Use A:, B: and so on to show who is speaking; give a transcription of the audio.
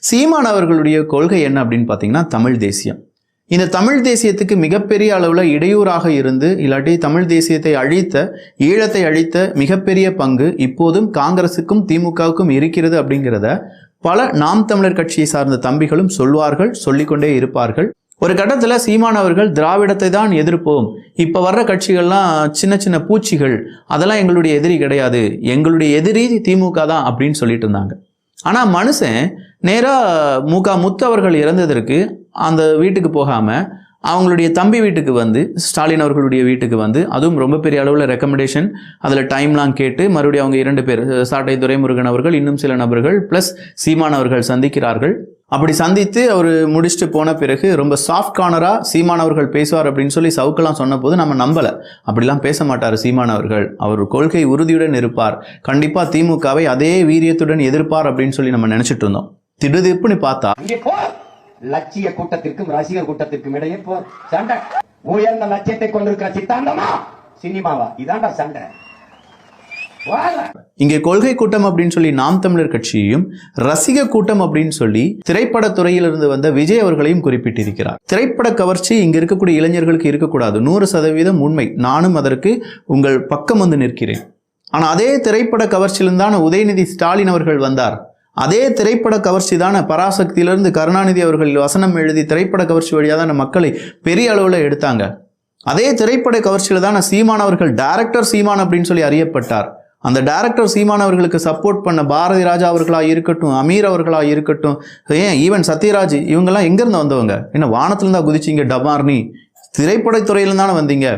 A: சீமான் அவர்களுடைய கொள்கை என்ன அப்படின்னு பார்த்தீங்கன்னா தமிழ் தேசியம். இந்த தமிழ் தேசியத்துக்கு மிகப்பெரிய அளவில் இடையூறாக இருந்து இல்லாட்டி தமிழ் தேசியத்தை அழித்த, ஈழத்தை அழித்த மிகப்பெரிய பங்கு இப்போதும் காங்கிரசுக்கும் திமுகவுக்கும் இருக்கிறது அப்படிங்கிறத பல நாம் தமிழர் கட்சியை சார்ந்த தம்பிகளும் சொல்வார்கள், சொல்லிக்கொண்டே இருப்பார்கள். ஒரு கட்டத்தில் சீமான் அவர்கள் திராவிடத்தை தான் எதிர்ப்போம், இப்போ வர்ற கட்சிகள்லாம் சின்ன சின்ன பூச்சிகள், அதெல்லாம் எங்களுடைய எதிரி கிடையாது, எங்களுடைய எதிரி திமுக தான் அப்படின்னு சொல்லிட்டு இருந்தாங்க. ஆனால் மனுஷன் நேராக முத்து அவர்கள் இறந்ததற்கு அந்த வீட்டுக்கு போகாமல் அவங்களுடைய தம்பி வீட்டுக்கு வந்து, ஸ்டாலின் அவர்களுடைய வீட்டுக்கு வந்து, அதுவும் ரொம்ப பெரிய அளவில் ரெக்கமெண்டேஷன், அதில் டைம்லாம் கேட்டு மறுபடியும் அவங்க 2 பேர், சாட்டை துரைமுருகன் அவர்கள், இன்னும் சில நபர்கள் ப்ளஸ் சீமான் அவர்கள் சந்திக்கிறார்கள். அப்படி சந்தித்து அவர் முடிச்சுட்டு போன பிறகு ரொம்ப சாஃப்ட் கார்னராக சீமான் அவர்கள் பேசுவார் அப்படின்னு சொல்லி சவுக்கெல்லாம் சொன்ன போது நம்ம நம்பலை. அப்படிலாம் பேச மாட்டார் சீமான் அவர்கள். அவர் கொள்கை உறுதியுடன் இருப்பார், கண்டிப்பாக திமுகவை அதே வீரியத்துடன் எதிர்ப்பார் அப்படின்னு சொல்லி நம்ம நினைச்சிட்டு இருந்தோம். திடுதிப்புன்னு பார்த்தா
B: லட்சிய கூட்டத்திற்கும் ரசிகர் கூட்டத்திற்கும் இடையே போர் சண்டை. உயர்ந்த லட்சியத்தை கொண்டிருக்கிற சித்தாந்தமா சினிமாவா? இதாண்டா சண்டை.
A: இங்கே கொள்கை கூட்டம் அப்படின்னு சொல்லி நாம் தமிழர் கட்சியையும், ரசிக கூட்டம் அப்படின்னு சொல்லி திரைப்படத்துறையிலிருந்து வந்த விஜய் அவர்களையும் குறிப்பிட்டிருக்கிறார். திரைப்பட கவர்ச்சி இங்க இருக்கக்கூடிய இளைஞர்களுக்கு இருக்கக்கூடாது, 100% உண்மை. நானும் அதற்கு உங்கள் பக்கம் வந்து நிற்கிறேன். ஆனா அதே திரைப்பட கவர்ச்சியிலிருந்தான உதயநிதி ஸ்டாலின் அவர்கள் வந்தார். அதே திரைப்பட கவர்ச்சி தானே பராசக்தியிலிருந்து கருணாநிதி அவர்கள் வசனம் எழுதி திரைப்பட கவர்ச்சி வழியாக தானே மக்களை பெரிய அளவில் எடுத்தாங்க. அதே திரைப்பட கவர்ச்சியில் தானே சீமான் அவர்கள் டைரக்டர் சீமான் அப்படின்னு சொல்லி அறியப்பட்டார். அந்த டைரக்டர் சீமான் அவர்களுக்கு சப்போர்ட் பண்ண பாரதி ராஜா அவர்களாக இருக்கட்டும், அமீர் அவர்களாக இருக்கட்டும், ஏன் ஈவன் சத்யராஜ், இவங்கெல்லாம் எங்கேருந்து வந்தவங்க? என்ன வானத்துலேருந்தா குதிச்சிங்க? டபார்னி திரைப்படத்துறையில தானே வந்தீங்க.